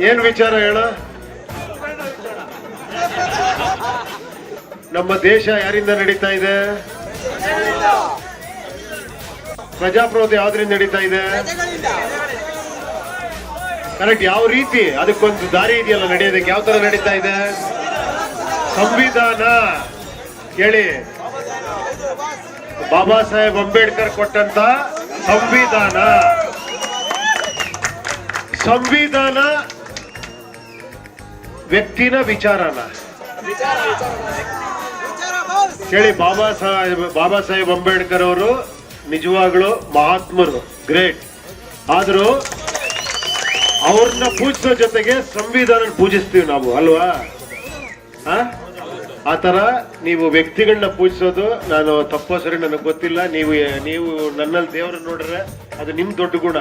ಏನ್ ವಿಚಾರ ಹೇಳ? ನಮ್ಮ ದೇಶ ಯಾರಿಂದ ನಡೀತಾ ಇದೆ? ಪ್ರಜಾಪ್ರಭುತ್ವ ಯಾವ್ದ್ರಿಂದ ನಡೀತಾ ಇದೆ? ಕರೆಕ್ಟ್. ಯಾವ ರೀತಿ? ಅದಕ್ಕೊಂದು ದಾರಿ ಇದೆಯಲ್ಲ ನಡೆಯೋದಕ್ಕೆ. ಯಾವ ತರ ನಡೀತಾ ಇದೆ? ಸಂವಿಧಾನ ಕೇಳಿ, ಬಾಬಾ ಸಾಹೇಬ್ ಅಂಬೇಡ್ಕರ್ ಕೊಟ್ಟಂತ ಸಂವಿಧಾನ. ಸಂವಿಧಾನ ವ್ಯಕ್ತಿನ ವಿಚಾರನ ಕೇಳಿ. ಬಾಬಾ ಸಾಹೇಬ್ ಅಂಬೇಡ್ಕರ್ ಅವರು ನಿಜವಾಗ್ಲು ಮಹಾತ್ಮರು, ಗ್ರೇಟ್. ಆದ್ರೂ ಅವ್ರನ್ನ ಪೂಜಿಸೋ ಜೊತೆಗೆ ಸಂವಿಧಾನ ಪೂಜಿಸ್ತೀವಿ ನಾವು, ಅಲ್ವಾ? ಆ ತರ ನೀವು ವ್ಯಕ್ತಿಗಳನ್ನ ಪೂಜಿಸೋದು ನಾನು ತಪ್ಪೋ ಸರಿ ನನಗೆ ಗೊತ್ತಿಲ್ಲ. ನೀವು ನನ್ನಲ್ಲಿ ದೇವರನ್ನ ನೋಡ್ರೆ ಅದು ನಿಮ್ ದೊಡ್ಡ ಗುಣ.